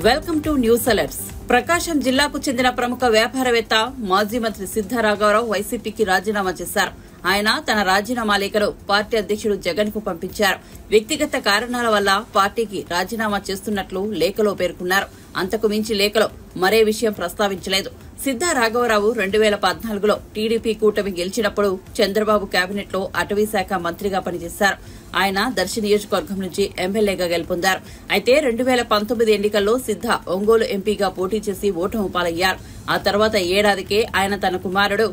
Welcome to news alerts. Prakasam జిల్లాకు చెందిన ప్రముఖ వ్యాపారవేత్త మాజీ మంత్రి సిద్ధ రాఘవరావు వైసీపీకి రాజీనామా చేశారు. ఆయన తన రాజీనామా లేఖను పార్టీ అధ్యక్షుడు జగన్ కు పంపించారు. వ్యక్తిగత కారణాల వల్ల పార్టీకి రాజీనామా చేస్తున్నట్లు లేఖలో పేర్కొన్నారు. అంతకు మించి లేఖలో మరే విషయం ప్రస్తావించలేదు. సిద్ధ రాఘవరావు 2014లో టీడీపీ కూటమి గెలిచినప్పుడు చంద్రబాబు కేబినెట్ లో అటవీ శాఖ మంత్రిగా పనిచేశారు. ఆయన దర్శి నియోజకవర్గం నుంచి ఎమ్మెల్యేగా గెలుపొందారు. అయితే 2019 ఎన్నికల్లో సిద్ధ ఒంగోలు ఎంపీగా పోటీ చేసి ఓటమి పాలయ్యారు. ఆ తర్వాత ఏడాదికే ఆయన తన కుమారుడు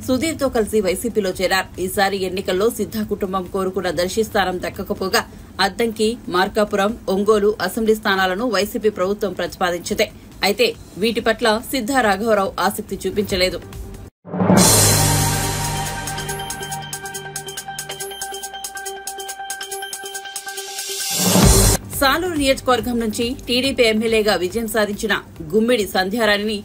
సుధీర్ తో కలిసి వైసీపీలో చేరారు. ఈసారి ఎన్నికల్లో సిద్ధ కుటుంబం కోరుకున్న దర్శి స్థానం దక్కకపోగా అద్దంకి, మార్కాపురం, ఒంగోలు అసెంబ్లీ స్థానాలను వైసీపీ ప్రభుత్వం ప్రతిపాదించింది. అయితే వీటి పట్ల సిద్ధ రాఘవరావు ఆసక్తి చూపించలేదు. సాలూరు నియోజకవర్గం నుంచి టీడీపీ ఎమ్మెల్యేగా విజయం సాధించిన గుమ్మిడి సంధ్యారాణిని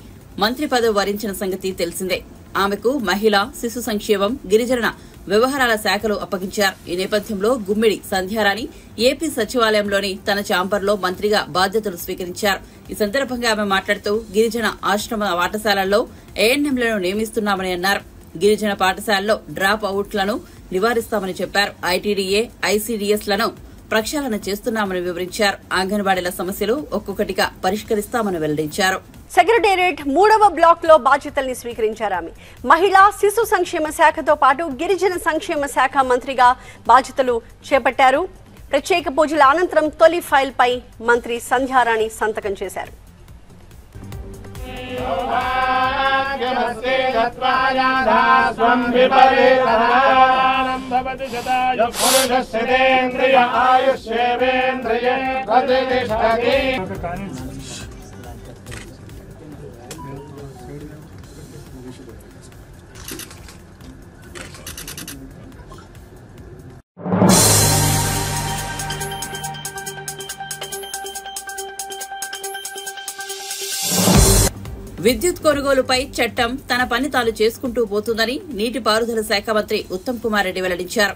మంత్రి పదవి వరించిన సంగతి తెలిసిందే. ఆమెకు మహిళా, శిశు సంక్షేమం, గిరిజన వ్యవహారాల శాఖలు అప్పగించారు. ఈ నేపథ్యంలో గుమ్మిడి సంధ్యారాణి ఏపీ సచివాలయంలోని తన ఛాంబర్లో మంత్రిగా బాధ్యతలు స్వీకరించారు. ఈ సందర్భంగా ఆమె మాట్లాడుతూ గిరిజన ఆశ్రమ పాఠశాలల్లో ఏఎన్ఎంలను నియమిస్తున్నామని అన్నారు. గిరిజన పాఠశాలలో డ్రాప్ అవుట్లను నివారిస్తామని చెప్పారు. ఐటీడీఏ, ఐసీడీఎస్ లను ప్రక్షాళన చేస్తున్నామని వివరించారు. అంగన్వాడీల సమస్యలు ఒక్కొక్కటిగా పరిష్కరిస్తామని వెల్లడించారు. సెక్రటేరియట్ 3వ బ్లాక్ లో బాధ్యతల్ని స్వీకరించారు. ఆమె మహిళా, శిశు సంక్షేమ శాఖతో పాటు గిరిజన సంక్షేమ శాఖ మంత్రిగా బాధ్యతలు చేపట్టారు. ప్రత్యేక పూజల అనంతరం తొలి ఫైల్ పై మంత్రి సంధ్యారాణి సంతకం చేశారు. విద్యుత్ కొనుగోలుపై చట్టం తన పని తాను చేసుకుంటూ పోతుందని నీటిపారుదల శాఖ మంత్రి ఉత్తమ్ కుమార్ రెడ్డి వెల్లడించారు.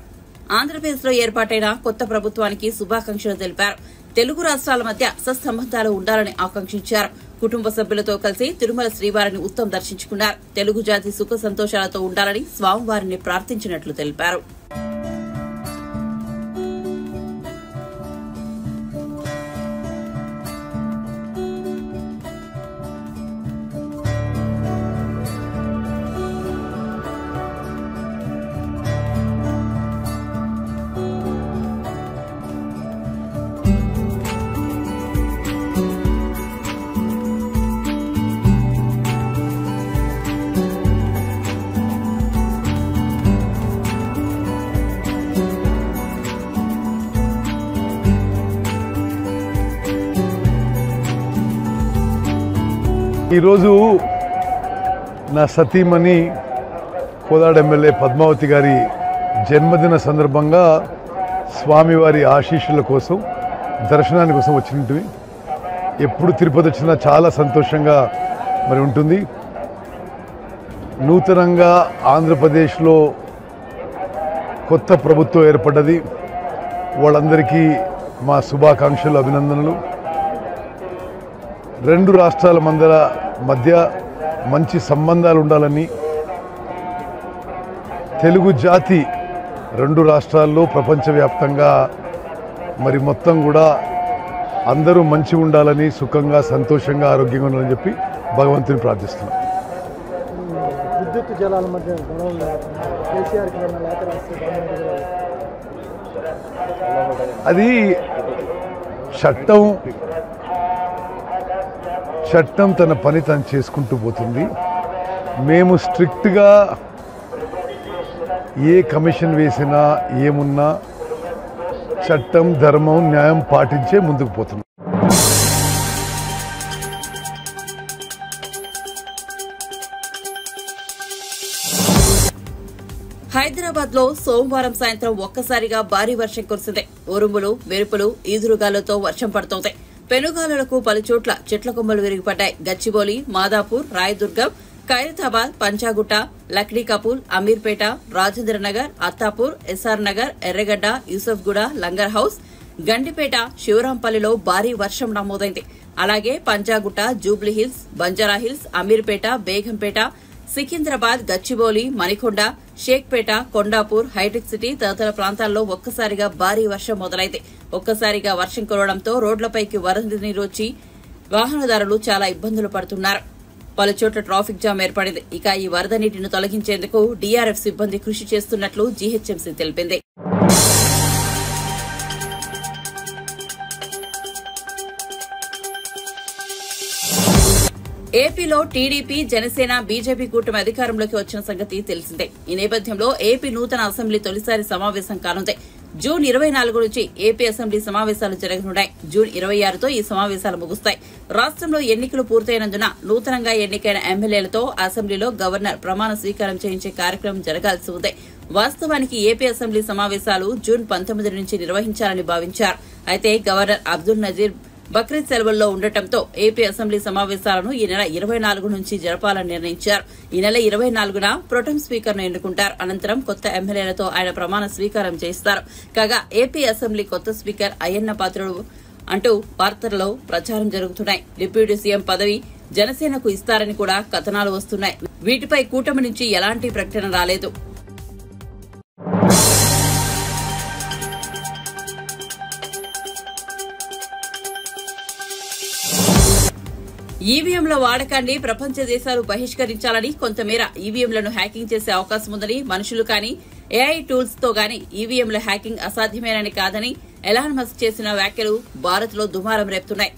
ఆంధ్రప్రదేశ్లో ఏర్పాటైన కొత్త ప్రభుత్వానికి శుభాకాంక్షలు తెలిపారు. తెలుగు రాష్ట్రాల మధ్య సత్సంబంధాలు ఉండాలని ఆకాంక్షించారు. కుటుంబ సభ్యులతో కలిసి తిరుమల శ్రీవారిని ఉత్తమ్ దర్శించుకున్నారు. తెలుగు జాతి సుఖ సంతోషాలతో ఉండాలని స్వామివారిని ప్రార్థించినట్లు తెలిపారు. ఈరోజు నా సతీమణి కోదాడ ఎమ్మెల్యే పద్మావతి గారి జన్మదిన సందర్భంగా స్వామివారి ఆశీస్సుల కోసం దర్శనాని కోసం వచ్చినట్టు. ఎప్పుడు తిరుపతి వచ్చినా చాలా సంతోషంగా మరి ఉంటుంది. నూతనంగా ఆంధ్రప్రదేశ్లో కొత్త ప్రభుత్వం ఏర్పడ్డది. వాళ్ళందరికీ మా శుభాకాంక్షలు, అభినందనలు. రెండు రాష్ట్రాల మధ్య మంచి సంబంధాలు ఉండాలని, తెలుగు జాతి రెండు రాష్ట్రాల్లో ప్రపంచవ్యాప్తంగా మరి మొత్తం కూడా అందరూ మంచిగా ఉండాలని, సుఖంగా, సంతోషంగా, ఆరోగ్యంగా ఉండాలని చెప్పి భగవంతుని ప్రార్థిస్తున్నాం. అది చట్టం తన పని తను చేసుకుంటూ పోతుంది. మేము స్ట్రిక్ట్గా ఏ కమిషన్ వేసినా ఏమున్నా చట్టం, ధర్మం, న్యాయం పాటించే ముందుకు పోతున్నాం. హైదరాబాద్ లో సోమవారం సాయంత్రం ఒక్కసారిగా భారీ వర్షం కురిసింది. ఉరుములు, మెరుపులు, ఈదురుగాలతో వర్షం పడుతోంది. పెనుగాలులకు పలుచోట్ల చెట్ల కొమ్మలు విరిగిపడ్డాయి. గచ్చిబౌలి, మాదాపూర్, రాయదుర్గం, ఖైరతాబాద్, పంచాగుట్ట, లక్డీకపూల్, అమీర్పేట, రాజేంద్రనగర్, అత్తాపూర్, ఎస్ఆర్ నగర్, ఎర్రగడ్డ, యూసఫ్గూడ, లంగర్ హౌస్, గండిపేట, శివరాంపల్లిలో భారీ వర్షం నమోదైంది. అలాగే పంజాగుట్ట, జూబ్లీహిల్స్, బంజారాహిల్స్, అమీర్పేట, బేగంపేట, సికింద్రాబాద్, గచ్చిబౌలి, మణికొండ, షేక్పేట, కొండాపూర్, హైటెక్ సిటీ తదితర ప్రాంతాల్లో ఒక్కసారిగా భారీ వర్షం మొదలైంది. ఒక్కసారిగా వర్షం కురవడంతో రోడ్లపైకి వరద నీరు వచ్చి వాహనదారులు చాలా ఇబ్బందులు పడుతున్నారు. పలుచోట్ల ట్రాఫిక్ జామ్ ఏర్పడింది. ఇక ఈ వరద నీటిని తొలగించేందుకు డీఆర్ఎఫ్ సిబ్బంది కృషి చేస్తున్నట్లు జీహెచ్ఎంసీ తెలిపింది. ఏపీలో టీడీపీ, జనసేన, బీజేపీ కూటమి అధికారంలోకి వచ్చిన సంగతి తెలిసిందే. ఈ నేపథ్యంలో ఏపీ నూతన అసెంబ్లీ తొలిసారి సమావేశం కానుంది. జూన్ 24 నుంచి ఏపీ అసెంబ్లీ సమావేశాలు జరగనున్నాయి. జూన్ 26తో ఈ సమావేశాలు ముగుస్తాయి. రాష్ట్రంలో ఎన్నికలు పూర్తయినందున నూతనంగా ఎన్నికైన ఎమ్మెల్యేలతో అసెంబ్లీలో గవర్నర్ ప్రమాణ స్వీకారం చేయించే కార్యక్రమం జరగాల్సి ఉంది. వాస్తవానికి ఏపీ అసెంబ్లీ సమావేశాలు జూన్ 19 నుంచి నిర్వహించాలని భావించారు. అయితే గవర్నర్ అబ్దుల్ నజీర్ బక్రీద్ సెలవుల్లో ఉండటంతో ఏపీ అసెంబ్లీ సమావేశాలను ఈ నెల 24 నుంచి జరపాలని నిర్ణయించారు. ఈ నెల 24న ప్రొటెం స్పీకర్ను ఎన్నుకుంటారు. అనంతరం కొత్త ఎమ్మెల్యేలతో ఆయన ప్రమాణ స్వీకారం చేస్తారు. కాగా ఏపీ అసెంబ్లీ కొత్త స్పీకర్ అయ్యన్న పాత్రుడు అంటూ వార్తల్లో ప్రచారం జరుగుతున్నాయి. డిప్యూటీ సీఎం పదవి జనసేనకు ఇస్తారని కూడా కథనాలు వస్తున్నాయి. వీటిపై కూటమి నుంచి ఎలాంటి ప్రకటన రాలేదు. ఈవీఎంల వాడకాన్ని ప్రపంచ దేశాలు బహిష్కరించాలని, కొంతమేర ఈవీఎంలను హ్యాకింగ్ చేసే అవకాశం ఉందని, మనుషులు కానీ ఏఐ టూల్స్ తో గానీ ఈవీఎంల హ్యాకింగ్ అసాధ్యమేనని కాదని ఎలాన్ మస్క్ చేసిన వ్యాఖ్యలు భారత్ లో దుమారం రేపుతున్నాయి.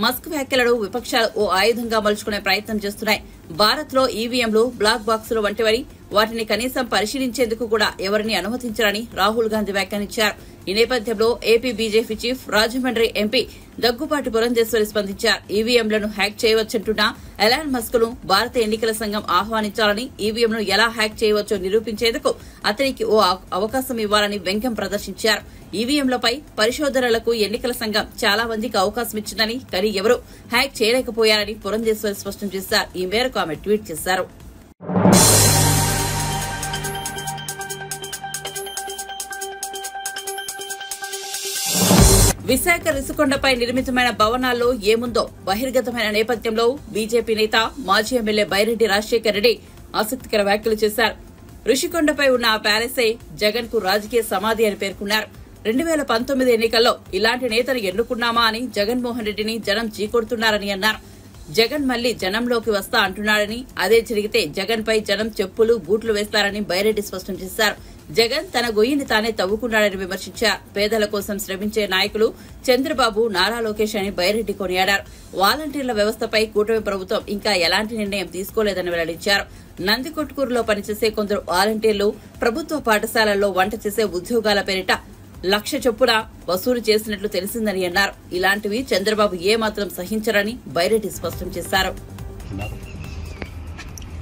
మస్క్ వ్యాఖ్యలను విపక్షాలు ఓ ఆయుధంగా మలుచుకునే ప్రయత్నం చేస్తున్నాయి. భారత్ లో ఈవీఎంలు బ్లాక్ బాక్సులు వంటివని, వాటిని కనీసం పరిశీలించేందుకు కూడా ఎవరిని అనుమతించారని రాహుల్ గాంధీ వ్యాఖ్యానించారు. ఈ నేపథ్యంలో AP BJP chief, Rajahmundry MP Daggubati Purandeswari స్పందించారు. ఈవీఎంలను హ్యాక్ చేయవచ్చంటున్న ఎలాన్ మస్క్ ను భారత ఎన్నికల సంఘం ఆహ్వానించాలని, ఈవీఎంను ఎలా హ్యాక్ చేయవచ్చో నిరూపించేందుకు అతనికి ఓ అవకాశం ఇవ్వాలని వ్యంగ్యం ప్రదర్శించారు. ఈవీఎంలపై పరిశోధనలకు ఎన్నికల సంఘం చాలా మందికి అవకాశం ఇచ్చిందని, కానీ ఎవరూ హ్యాక్ చేయలేకపోయారని పురంధేశ్వరి స్పష్టం చేశారు. ఈ మేరకు ఆమె ట్వీట్ చేశారు. విశాఖ రిషికొండపై నిర్మితమైన భవనాల్లో ఏముందో బహిర్గతమైన నేపథ్యంలో బీజేపీ నేత, మాజీ ఎమ్మెల్యే బైరెడ్డి రాజశేఖర్ రెడ్డి ఆసక్తికర వ్యాఖ్యలు చేశారు. రిషికొండపై ఉన్న ఆ ప్యాలెసే జగన్ కు రాజకీయ సమాధి అని పేర్కొన్నారు. 2019 ఎన్నికల్లో ఇలాంటి నేతను ఎన్నుకున్నామా అని జగన్మోహన్ రెడ్డిని జనం చీకొడుతున్నారని అన్నారు. జగన్ మళ్లీ జనంలోకి వస్తా అంటున్నాడని, అదే జరిగితే జగన్ పై జనం చెప్పులు, బూట్లు వేస్తారని బైరెడ్డి స్పష్టం చేశారు. జగన్ తన గొయ్యిని తానే తవ్వుకున్నాడని విమర్శించారు. పేదల కోసం శ్రమించే నాయకులు చంద్రబాబు, నారా లోకేష్ అని బైరెడ్డి కొనియాడారు. వాలంటీర్ల వ్యవస్థపై కూటమి ప్రభుత్వం ఇంకా ఎలాంటి నిర్ణయం తీసుకోలేదని వెల్లడించారు. నందికొట్కూరులో పనిచేసే కొందరు వాలంటీర్లు ప్రభుత్వ పాఠశాలల్లో వంట చేసే ఉద్యోగాల పేరిట 1,00,000 చొప్పున వసూలు చేసినట్లు తెలిసిందని అన్నారు. ఇలాంటివి చంద్రబాబు ఏమాత్రం సహించరని బైరెడ్డి స్పష్టం చేశారు.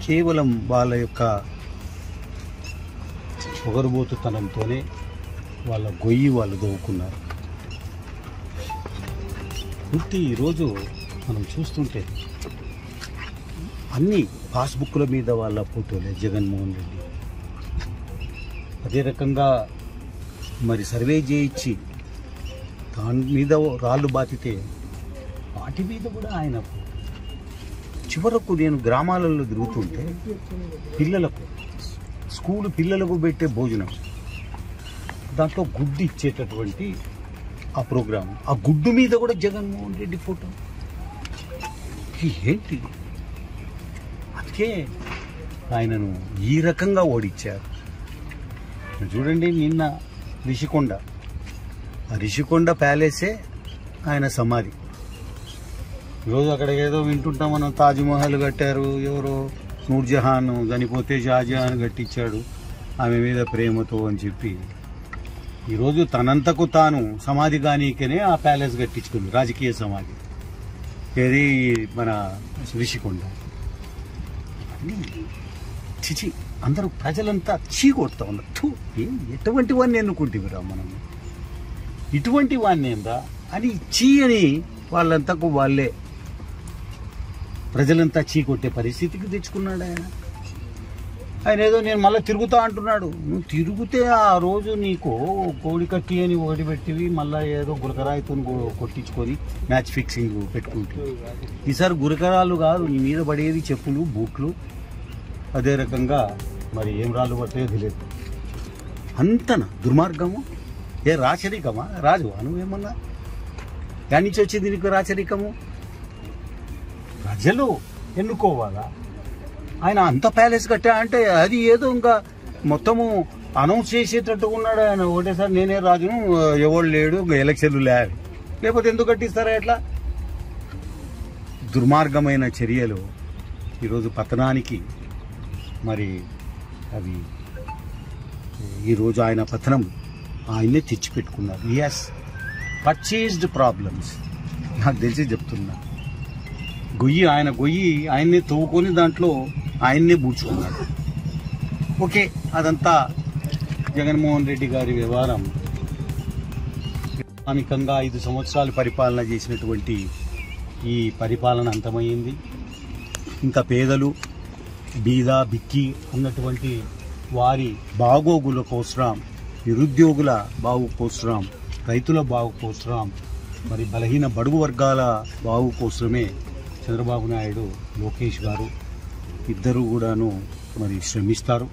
కేవలం వాళ్ళ యొక్క పొగరుబోతుతనంతోనే వాళ్ళ గొయ్యి వాళ్ళు దవ్వుకున్నారు. పూర్తి ఈరోజు మనం చూస్తుంటే అన్ని పాస్బుక్ల మీద వాళ్ళ ఫోటోలే జగన్మోహన్ రెడ్డి. అదే రకంగా మరి సర్వే చేయించి దాని మీద రాళ్ళు బాతితే వాటి మీద కూడా ఆయన చివరకు నేను గ్రామాలలో తిరుగుతుంటే పిల్లలకు స్కూలు పిల్లలకు పెట్టే భోజనం దాంట్లో గుడ్డు ఇచ్చేటటువంటి ఆ ప్రోగ్రాం, ఆ గుడ్డు మీద కూడా జగన్మోహన్ రెడ్డి ఫోటో. ఏంటి? అందుకే ఆయనను ఈ రకంగా ఓడించారు. చూడండి, నిన్న రిషికొండ, ఆ రిషికొండ ప్యాలెసే ఆయన సమాధి. ఈరోజు అక్కడ ఏదో వింటుంటాం మనం, తాజ్మహల్ కట్టారు, ఎవరో నూర్జహాన్ చనిపోతే షాజహాన్ కట్టించాడు ఆమె మీద ప్రేమతో అని చెప్పి. ఈరోజు తనంతకు తాను సమాధి కానీకనే ఆ ప్యాలెస్ కట్టించుకుంది, రాజకీయ సమాధి. ఏది మన రిషికొండ. చిచి, అందరూ ప్రజలంతా చీకొడతా ఉన్నారు. ఎటువంటి వాడిని ఎన్నుకుంటేవిరా మనం, ఇటువంటి వాడిని ఏందా అని చీ అని వాళ్ళంతకు వాళ్ళే ప్రజలంతా చీకొట్టే పరిస్థితికి తెచ్చుకున్నాడు ఆయన. ఆయన ఏదో నేను మళ్ళీ తిరుగుతా అంటున్నాడు. నువ్వు తిరుగుతే ఆ రోజు నీకు కోడి కట్టి అని ఒకటి పెట్టివి, మళ్ళీ ఏదో గులకరాయితో కొట్టించుకొని మ్యాచ్ ఫిక్సింగ్ పెట్టుకుంటుంది. ఈసారి గులకరాలు కాదు, నీ మీద పడేది చెప్పులు, బూట్లు. అదే రకంగా మరి ఏం రాళ్ళు పడతాయో తెలియదు. అంతన దుర్మార్గము. ఏ రాచరికమా? రాజు నువ్వేమన్నా దాని నుంచి వచ్చింది నీకు రాచరికము? ప్రజలు ఎన్నుకోవాలా? ఆయన అంత ప్యాలెస్ కట్టా అంటే అది ఏదో ఇంకా మొత్తము అనౌన్స్ చేసేటట్టుగా ఉన్నాడు ఆయన. ఒకటేసారి నేనే రాజును, ఎవడు లేడు, ఎలక్షన్లు లేకపోతే ఎందుకు కట్టిస్తారా? ఎట్లా దుర్మార్గమైన చర్యలు ఈరోజు పతనానికి మరి అవి ఈరోజు ఆయన పతనం ఆయన్నే తెచ్చిపెట్టుకున్నారు. Yes, purchased problems. నాకు తెలిసి చెప్తున్నా, ఆయన గొయ్యి ఆయన్నే తవ్వుకొని దాంట్లో ఆయన్నే బూడ్చుకున్నాడు. ఓకే, అదంతా జగన్మోహన్ రెడ్డి గారి వ్యవహారం. స్థానికంగా 5 సంవత్సరాలు పరిపాలన చేసినటువంటి ఈ పరిపాలన అంతమైంది. ఇంకా పేదలు, బీద, బిక్కి అన్నటువంటి వారి బాగోగుల కోసరం, నిరుద్యోగుల బాగు కోసరం, రైతుల బాగు కోసరం, మరి బలహీన బడుగు వర్గాల బాగు కోసమే చంద్రబాబు నాయుడు, లోకేష్ గారు ఇద్దరు కూడాను మరి శ్రమిస్తారు.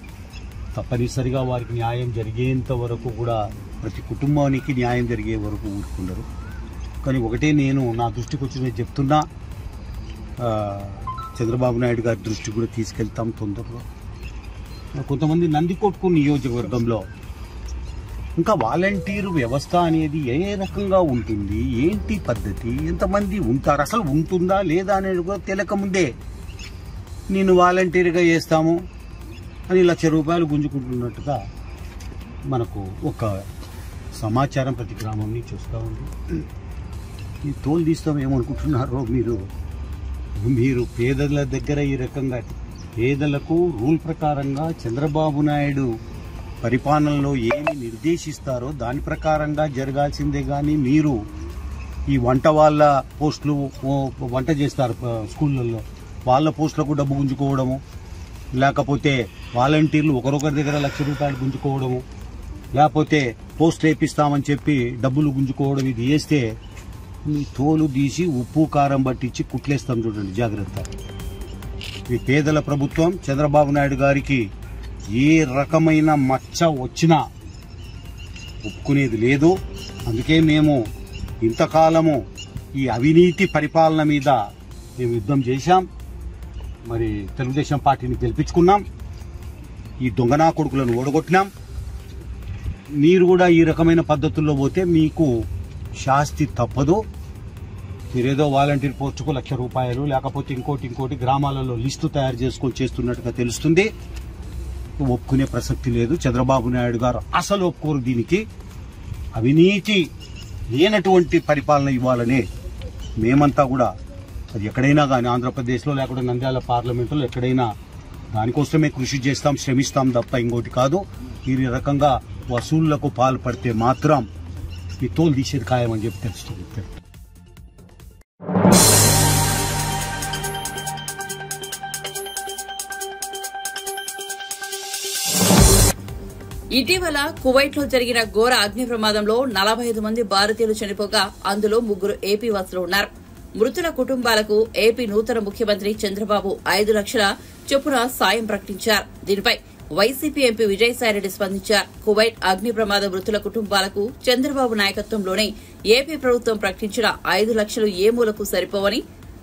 తప్పనిసరిగా వారికి న్యాయం జరిగేంత వరకు కూడా, ప్రతి కుటుంబానికి న్యాయం జరిగే వరకు ఊరుకున్నారు. కానీ ఒకటే నేను నా దృష్టికి వచ్చినది చెప్తున్నా, చంద్రబాబు నాయుడు గారి దృష్టికి కూడా తీసుకెళ్తాం తొందరలో. కొంతమంది నందికొట్కు నియోజకవర్గంలో ఇంకా వాలంటీర్ వ్యవస్థ అనేది ఏ రకంగా ఉంటుంది, ఏంటి పద్ధతి, ఎంతమంది ఉంటారు, అసలు ఉంటుందా లేదా అనేది కూడా తెలియకముందే నేను వాలంటీర్గా చేస్తాము అని ₹1,00,000 గుంజుకుంటున్నట్టుగా మనకు ఒక సమాచారం ప్రతి గ్రామం నుంచి వస్తూ ఉంది. ఈ తోలు తీస్తాం ఏమనుకుంటున్నారో మీరు పేదల దగ్గర ఈ రకంగా, పేదలకు రూల్ ప్రకారంగా చంద్రబాబు నాయుడు పరిపాలనలో ఏమి నిర్దేశిస్తారో దాని ప్రకారంగా జరగాల్సిందే. కానీ మీరు ఈ వంట వాళ్ళ పోస్టులు, వంట చేస్తారు స్కూళ్ళల్లో, వాళ్ళ పోస్టులకు డబ్బు గుంజుకోవడము, లేకపోతే వాలంటీర్లు ఒకరొకరి దగ్గర ₹1,00,000 గుంజుకోవడము, లేకపోతే పోస్ట్ వేపిస్తామని చెప్పి డబ్బులు గుంజుకోవడం, ఇది చేస్తే మీ తోలు తీసి ఉప్పు కారం పట్టించి కుట్లేస్తాం. చూడండి జాగ్రత్త. ఈ పేదల ప్రభుత్వం చంద్రబాబు నాయుడు గారికి ఏ రకమైన మచ్చ వచ్చినా ఒప్పుకునేది లేదు. అందుకే మేము ఇంతకాలము ఈ అవినీతి పరిపాలన మీద మేము యుద్ధం చేశాం. మరి తెలుగుదేశం పార్టీని గెలిపించుకున్నాం, ఈ దొంగనా కొడుకులను ఓడగొట్టినాం. మీరు కూడా ఈ రకమైన పద్ధతుల్లో పోతే మీకు శాస్తి తప్పదు. మీరేదో వాలంటీర్ పోస్టుకు ₹1,00,000 లేకపోతే ఇంకోటి గ్రామాలలో లిస్టు తయారు చేసుకొని చేస్తున్నట్టుగా తెలుస్తుంది. ఒప్పుకునే ప్రసక్తి లేదు. చంద్రబాబు నాయుడు గారు అసలు ఒప్పుకోరు దీనికి. అవినీతి లేనటువంటి పరిపాలన ఇవ్వాలనే మేమంతా కూడా, అది ఎక్కడైనా కానీ ఆంధ్రప్రదేశ్లో లేకపోతే నంద్యాల పార్లమెంటులో ఎక్కడైనా దానికోసమే కృషి చేస్తాం, శ్రమిస్తాం తప్ప ఇంకోటి కాదు. ఈ రకంగా వసూళ్లకు పాల్పడితే మాత్రం ఈ తోలు తీసేది ఖాయమని చెప్పి తెలుస్తుంది. ఇటీవల కువైట్ లో జరిగిన ఘోర అగ్ని ప్రమాదంలో 45 మంది భారతీయులు చనిపోగా అందులో 3 ఏపీ వాసులు ఉన్నారు. మృతుల కుటుంబాలకు ఏపీ నూతన ముఖ్యమంత్రి చంద్రబాబు 5 లక్షల చొప్పున సాయం ప్రకటించారు. దీనిపై వైసీపీ ఎంపీ విజయసాయిరెడ్డి స్పందించారు. కువైట్ అగ్ని ప్రమాద మృతుల కుటుంబాలకు చంద్రబాబు నాయకత్వంలోనే ఏపీ ప్రభుత్వం ప్రకటించిన 5 లక్షలు ఏ మూలకు సరిపోవని,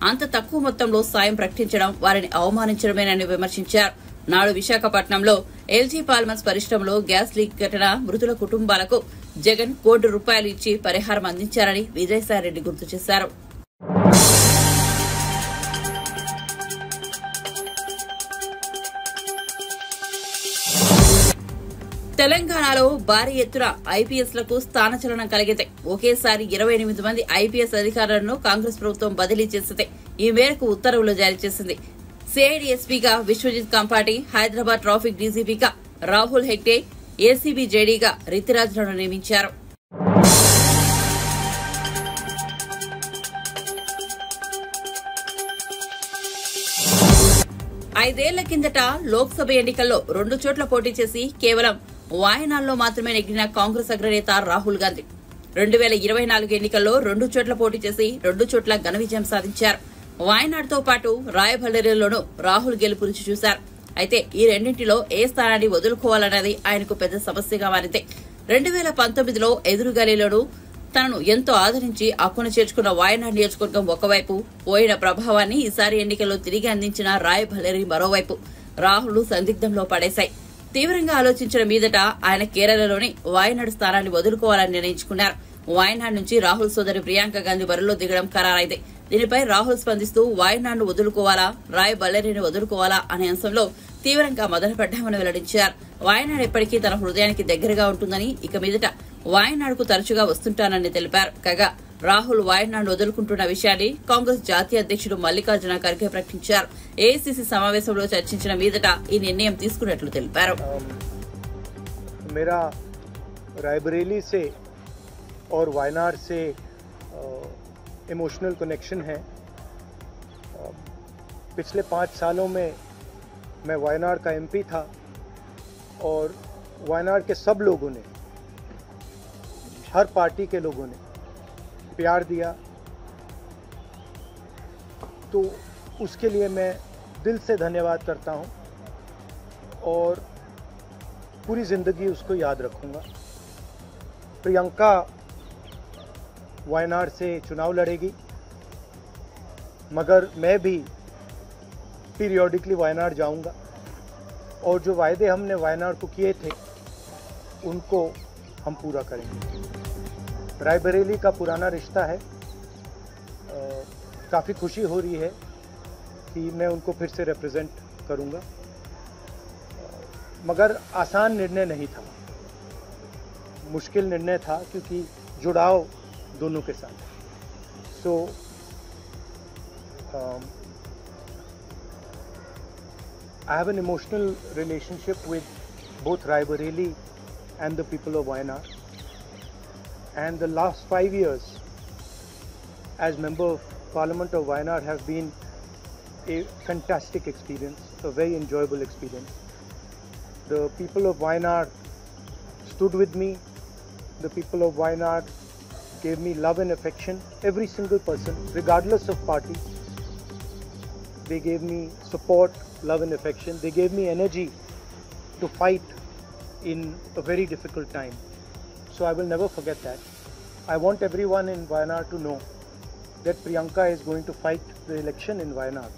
అంత తక్కువ మొత్తంలో సాయం ప్రకటించడం వారిని అవమానించడమేనని విమర్శించారు. నాడు విశాఖపట్నంలో ఎల్జీ పాల్మర్స్ పరిశ్రమలో గ్యాస్ లీక్ ఘటన మృతుల కుటుంబాలకు జగన్ ₹1 కోటి ఇచ్చి పరిహారం అందించారని విజయసాయిరెడ్డి గుర్తు చేశారు. తెలంగాణలో భారీ ఎత్తున ఐపీఎస్లకు స్థానచలనం కలిగితే ఒకేసారి 28 మంది ఐపీఎస్ అధికారులను కాంగ్రెస్ ప్రభుత్వం బదిలీ చేసింది. ఈ మేరకు ఉత్తర్వులు జారీ చేసింది. సిఐడి ఎస్పీగా విశ్వజిత్ కంపాటి, హైదరాబాద్ ట్రాఫిక్ డీజీపీగా రాహుల్ హెగ్డే, ఏసీబీ జేడీగా రితిరాజ్లను నియమించారు. 5 ఏళ్ల కిందట లోక్సభ ఎన్నికల్లో 2 చోట్ల పోటీ చేసి కేవలం వాయనాడ్లో మాత్రమే నెగ్గిన కాంగ్రెస్ అగ్రనేత రాహుల్ గాంధీ 2024 ఎన్నికల్లో 2 చోట్ల పోటీ చేసి 2 చోట్ల ఘన విజయం సాధించారు. వాయనాడ్తో పాటు రాయబరేలీలోనూ రాహుల్ గెలుపు రుచి చూశారు. అయితే ఈ రెండింటిలో ఏ స్థానాన్ని వదులుకోవాలన్నది ఆయనకు పెద్ద సమస్యగా మారింది. 2019లో ఎదురుగాలిలోనూ తనను ఎంతో ఆదరించి అక్కును చేర్చుకున్న వాయనాడ్ నియోజకవర్గం ఒకవైపు, పోయిన ప్రభావాన్ని ఈసారి ఎన్నికల్లో తిరిగి అందించిన రాయబరేలీ మరోవైపు రాహుల్ సందిగ్ధంలో పడేశాయి. తీవ్రంగా ఆలోచించిన మీదట ఆయన కేరళలోని వాయనాడ్ స్థానాన్ని వదులుకోవాలని నిర్ణయించుకున్నారు. వాయనాడ్ నుంచి రాహుల్ సోదరి ప్రియాంక గాంధీ బరిలో దిగడం ఖరారైంది. దీనిపై రాహుల్ స్పందిస్తూ వాయనాడ్ను వదులుకోవాలా, రాయబరేలీని వదులుకోవాలా అనే అంశంలో తీవ్రంగా మొదలుపెట్టామని వెల్లడించారు. వాయనాడ్ ఎప్పటికీ తన హృదయానికి దగ్గరగా ఉంటుందని, ఇక మీదట వాయనాడ్కు తరచుగా వస్తుంటానని తెలిపారు. కాగా రాహుల్ వాయనాడ్ వదులుకుంటున్న విషయాన్ని కాంగ్రెస్ జాతీయ అధ్యక్షుడు మల్లికార్జున ఖర్గే ప్రకటించారు. ఏఐసీసీ సమావేశంలో చర్చించిన మీదట ఈ నిర్ణయం తీసుకున్నట్లు తెలిపారు. मेरा रायबरेली से और वायनाड से इमोशनल कनेक्शन है. पिछले 5 सालों में मैं वायनाड का एमपी था और वायनाड के सब लोगों ने, हर पार्टी के लोगों ने प्यार दिया, तो उसके लिए मैं दिल से धन्यवाद करता हूं और पूरी ज़िंदगी उसको याद रखूंगा. प्रियंका वायनाड से चुनाव लड़ेगी, मगर मैं भी पीरियोडिकली वायनाड जाऊंगा और जो वायदे हमने वायनाड को किए थे उनको हम पूरा करेंगे. रायबरेली का पुराना रिश्ता है, काफ़ी खुशी हो रही है कि मैं उनको फिर से रिप्रेजेंट करूंगा, मगर आसान निर्णय नहीं था, मुश्किल निर्णय था क्योंकि जुड़ाव दोनों के साथ. सो I have an emotional relationship with both Raebareli and the people of Wayanad, and the last 5 years as Member of Parliament of Wayanad have been a fantastic experience, a very enjoyable experience. The people of Wayanad stood with me, the people of Wayanad gave me love and affection, every single person, regardless of party. They gave me support, love and affection. They gave me energy to fight in a very difficult time. So I will never forget that. I want everyone in Wayanad to know that Priyanka is going to fight the election in Wayanad,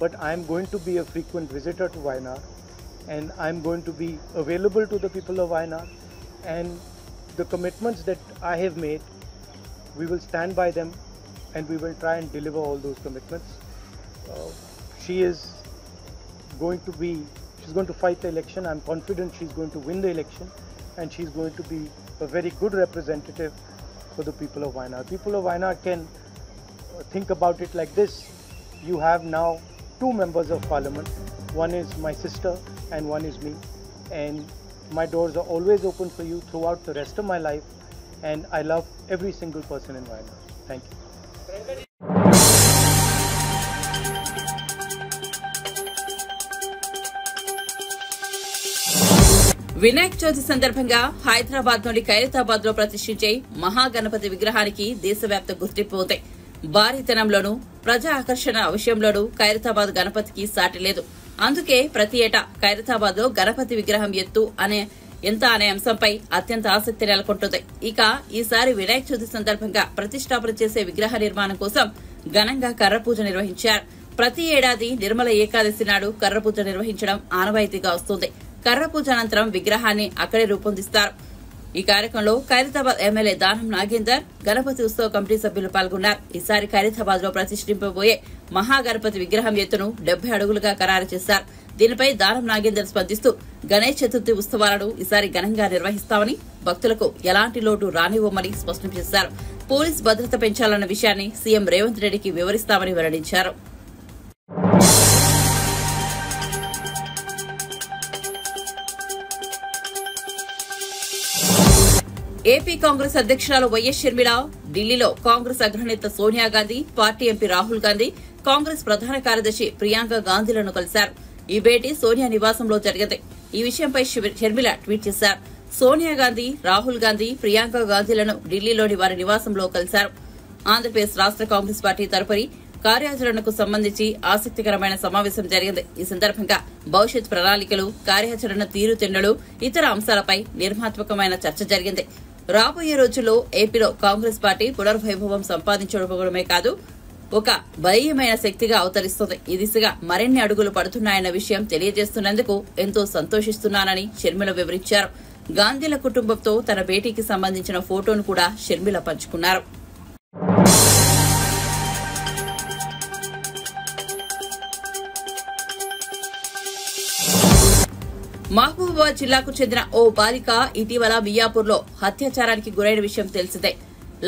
but I am going to be a frequent visitor to Wayanad, and I am going to be available to the people of Wayanad, and the commitments that I have made, we will stand by them and we will try and deliver all those commitments. She's going to fight the election. I'm confident she's going to win the election, and she's going to be a very good representative for the people of Wayanad. People of Wayanad can think about it like this. You have now 2 members of parliament. One is my sister and one is me, and my doors are always open for you throughout the rest of my life, and I love every single person in Wayanad. Thank you. Vinayaka Chavithi సందర్భంగా హైదరాబాద్ లోని ఖైరతాబాద్ లో ప్రతిష్ఠించే మహాగణపతి విగ్రహానికి దేశవ్యాప్త గుర్తింపు ఉంది. భారీతనంలోనూ ప్రజా ఆకర్షణ విషయంలోనూ ఖైరతాబాద్ గణపతికి సాటి లేదు. అందుకే ప్రతి ఏటా ఖైరతాబాద్ లో గణపతి విగ్రహం ఎంత అనే అంశంపై అత్యంత ఆసక్తి నెలకొంటుంది. ఇక ఈసారి వినాయక చవితి సందర్భంగా ప్రతిష్టాపన చేసే విగ్రహ నిర్మాణం కోసం ఘనంగా కర్రపూజ నిర్వహించారు. ప్రతి ఏడాది నిర్మల ఏకాదశి నాడు కర్రపూజ నిర్వహించడం ఆనవాయితీగా వస్తుంది. కర్రపూజ అనంతరం విగ్రహాన్ని అక్కడే రూపొందిస్తారు. ఈ కార్యక్రమంలో ఖైరతాబాద్ ఎమ్మెల్యే దానం నాగేందర్, గణపతి ఉత్సవ కమిటీ సభ్యులు పాల్గొన్నారు. ఈసారి ఖైరతాబాద్ లో ప్రతిష్ఠింపబోయే మహాగణపతి విగ్రహం ఎత్తును 70 అడుగులుగా ఖరారు చేశారు. దీనిపై దానం నాగేందర్ స్పందిస్తూ గణేష్ చతుర్థి ఉత్సవాలను ఈసారి ఘనంగా నిర్వహిస్తామని, భక్తులకు ఎలాంటి లోటు రానివ్వమని స్పష్టం చేశారు. పోలీస్ భద్రత పెంచాలన్న విషయాన్ని సీఎం రేవంత్ రెడ్డికి వివరిస్తామని వెల్లడించారు. ఏపీ కాంగ్రెస్ అధ్యక్షురాలు వైఎస్ షర్మిల ఢిల్లీలో కాంగ్రెస్ అగ్రనేత సోనియా గాంధీ, పార్టీ ఎంపీ రాహుల్ గాంధీ, కాంగ్రెస్ ప్రధాన కార్యదర్శి ప్రియాంక గాంధీలను కలిశారు. ఈ భేటీ సోనియా నివాసంలో జరిగింది. ఈ విషయంపై షర్మిల ట్వీట్ చేశారు. సోనియా గాంధీ, రాహుల్ గాంధీ, ప్రియాంక గాంధీలను ఢిల్లీలోని వారి నివాసంలో కలిశారు. ఆంధ్రప్రదేశ్ రాష్ట్ర కాంగ్రెస్ పార్టీ తరపున కార్యాచరణకు సంబంధించి ఆసక్తికరమైన సమావేశం జరిగింది. ఈ సందర్భంగా భవిష్యత్ ప్రణాళికలు, కార్యాచరణ తీరుతెన్నులు, ఇతర అంశాలపై నిర్మాత్మకమైన చర్చ జరిగింది. రాబోయే రోజుల్లో ఏపీలో కాంగ్రెస్ పార్టీ పునర్వైభవం సంపాదించడమే కాదు, ఒక బలీయమైన శక్తిగా అవతరిస్తుంది. ఈ దిశగా మరిన్ని అడుగులు పడుతున్నాయన్న విషయం తెలియజేస్తున్నందుకు ఎంతో సంతోషిస్తున్నానని షర్మిల వివరించారు. గాంధీల కుటుంబంతో తన భేటీకి సంబంధించిన ఫోటోను కూడా షర్మిల పంచుకున్నారు. మహబూబాబాద్ జిల్లాకు చెందిన ఓ బాలిక ఇటీవల మియాపూర్లో అత్యాచారానికి గురైన విషయం తెలిసిందే.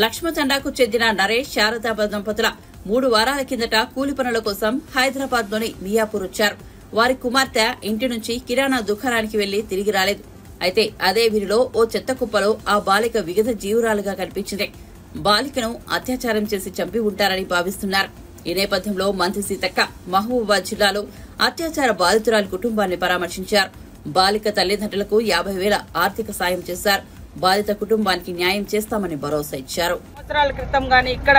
లక్ష్మతండాకు చెందిన నరేష్, శారదా దంపతుల 3 వారాల కిందట కూలి పనుల కోసం హైదరాబాద్లోని మియాపూర్ వచ్చారు. వారి కుమార్తె ఇంటి నుంచి కిరాణా దుకాణానికి వెళ్లి తిరిగి రాలేదు. అయితే అదే వీరిలో ఓ చెత్త కుప్పలో ఆ బాలిక విగత జీవురాలుగా కనిపించింది. బాలికను అత్యాచారం చేసి చంపి ఉంటారని భావిస్తున్నారు. ఈ నేపథ్యంలో మంత్రి సీతక్క మహబూబాబాద్ జిల్లాలో అత్యాచార బాధితురాలి కుటుంబాన్ని పరామర్శించారు. బాలిక తల్లిదండ్రులకు 50,000 ఆర్థిక సాయం చేశారు. బాధిత కుటుంబానికి న్యాయం చేస్తామని భరోసా ఇచ్చారు. సంవత్సరాల క్రితం గానీ ఇక్కడ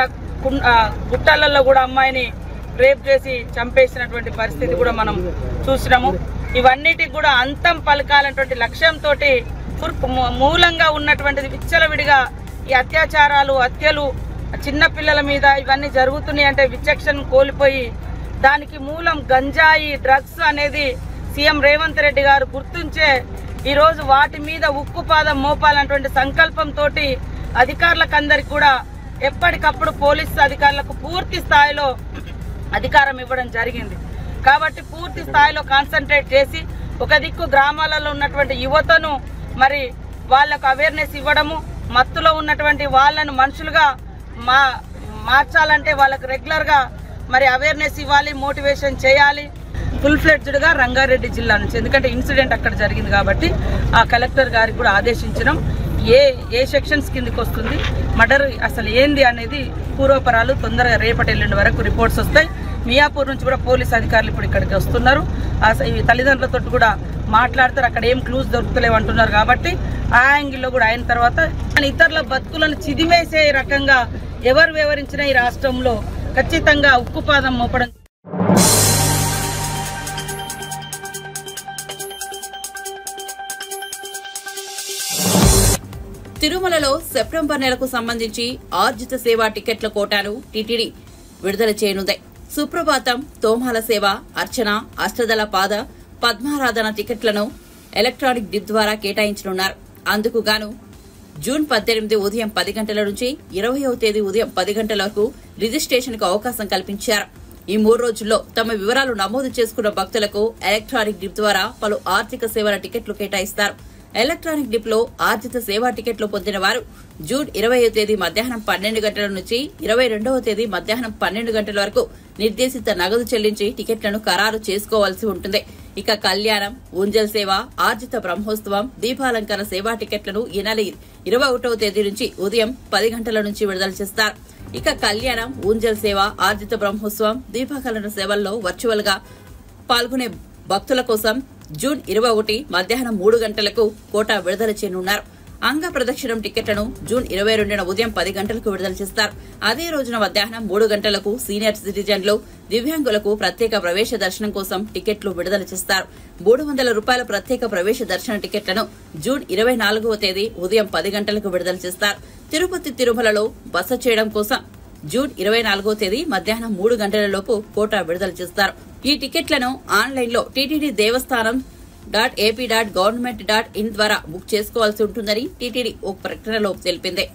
గుట్టాలలో కూడా అమ్మాయిని రేప్ చేసి చంపేసినటువంటి పరిస్థితి కూడా మనం చూసినాము. ఇవన్నిటికి కూడా అంతం పలకాలన్నటువంటి లక్ష్యంతో మూలంగా ఉన్నటువంటిది విచ్చలవిడిగా ఈ అత్యాచారాలు, హత్యలు చిన్న పిల్లల మీద ఇవన్నీ జరుగుతున్నాయి అంటే విచక్షణ కోల్పోయి దానికి మూలం గంజాయి, డ్రగ్స్ అనేది సీఎం రేవంత్ రెడ్డి గారు గుర్తించే ఈరోజు వాటి మీద ఉక్కుపాదం మోపాలన్నటువంటి సంకల్పంతో అధికారులకు అందరికి కూడా ఎప్పటికప్పుడు పోలీసు అధికారులకు పూర్తి స్థాయిలో అధికారం ఇవ్వడం జరిగింది. కాబట్టి పూర్తి స్థాయిలో కాన్సన్ట్రేట్ చేసి ఒక దిక్కు గ్రామాలలో ఉన్నటువంటి యువతను మరి వాళ్లకు అవేర్నెస్ ఇవ్వడము, మత్తులో ఉన్నటువంటి వాళ్లను మనుషులుగా మార్చాలంటే వాళ్ళకు రెగ్యులర్ గా మరి అవేర్నెస్ ఇవ్వాలి, మోటివేషన్ చేయాలి. ఫుల్ ఫ్లెడ్జ్డ్ గా రంగారెడ్డి జిల్లా నుంచి, ఎందుకంటే ఇన్సిడెంట్ అక్కడ జరిగింది కాబట్టి ఆ కలెక్టర్ గారికి కూడా ఆదేశించడం, ఏ సెక్షన్స్ కిందకి వస్తుంది, మర్డర్ అసలు ఏంది అనేది పూర్వపరాలు తొందరగా రేపటి ఎల్లుండి వరకు రిపోర్ట్స్ వస్తాయి. మియాపూర్ నుంచి కూడా పోలీస్ అధికారులు ఇప్పుడు ఇక్కడికి వస్తున్నారు. ఈ తల్లిదండ్రులతో కూడా మాట్లాడతారు. అక్కడ ఏం క్లూస్ దొరుకుతలేవు అంటున్నారు కాబట్టి ఆ యాంగిల్లో కూడా అయిన తర్వాత ఇతరుల బతుకులను చిదిమేసే రకంగా ఎవరు వివరించినా ఈ రాష్ట్రంలో ఖచ్చితంగా ఉక్కుపాదం మోపడం. తిరుమలలో సెప్టెంబర్ నెలకు సంబంధించి ఆర్జిత సేవా టికెట్ల కోటాను టీటీడీ విడుదల చేయనుంది. సుప్రభాతం, తోమాల సేవ, అర్చన, అష్టదళ పాద, పద్మారాధన టికెట్లను ఎలక్ట్రానిక్ డిప్ ద్వారా కేటాయించనున్నారు. అందుకు గాను జూన్ 18 ఉదయం 10 గంటల నుంచి 20వ తేదీ ఉదయం 10 గంటల వరకు రిజిస్ట్రేషన్కు అవకాశం కల్పించారు. ఈ 3 రోజుల్లో తమ వివరాలు నమోదు చేసుకున్న భక్తులకు ఎలక్ట్రానిక్ డిప్ ద్వారా పలు ఆర్థిక సేవల టికెట్లు కేటాయిస్తారు. ఎలక్ట్రానిక్ డిప్ లో ఆర్జిత సేవా టికెట్లు పొందిన వారు జూన్ 20వ తేదీ మధ్యాహ్నం 12 గంటల నుంచి 22వ తేదీ మధ్యాహ్నం 12 గంటల వరకు నిర్దేశిత నగదు చెల్లించి టికెట్లను ఖరారు చేసుకోవాల్సి ఉంటుంది. ఇక కళ్యాణం, ఊంజల్ సేవ, ఆర్జిత బ్రహ్మోత్సవం, దీపాలంకరణ సేవా టికెట్లను ఈ నెల 21వ తేదీ నుంచి ఉదయం 10 గంటల నుంచి విడుదల చేస్తారు. ఇక కళ్యాణం, ఊంజల్ సేవ, ఆర్జిత బ్రహ్మోత్సవం, దీపాలంకరణ సేవల్లో వర్చువల్ గా పాల్గొనే భక్తుల కోసం జూన్ 21 మధ్యాహ్నం 3 గంటలకు కోటా విడుదల చేయనున్నారు. అంగ ప్రదక్షిణం టికెట్లను జూన్ 22న ఉదయం 10 గంటలకు విడుదల చేస్తారు. అదే రోజున మధ్యాహ్నం 3 గంటలకు సీనియర్ సిటిజన్లు, దివ్యాంగులకు ప్రత్యేక ప్రవేశ దర్శనం కోసం టికెట్లు విడుదల చేస్తారు. 300 రూపాయల ప్రత్యేక ప్రవేశ దర్శన టికెట్లను జూన్ 24వ తేదీ ఉదయం 10 గంటలకు విడుదల చేస్తారు. తిరుపతి, తిరుమలలో బస చేయడం కోసం జూన్ 24వ తేదీ మధ్యాహ్నం 3 గంటలలోపు కోటా విడుదల చేస్తారు. ఈ టికెట్లను ఆన్లైన్లో టీటీడీ దేవస్థానం .ap.government.in ద్వారా బుక్ చేసుకోవాల్సి ఉంటుందని టీటీడీ ఒక ప్రకటనలో తెలిపింది.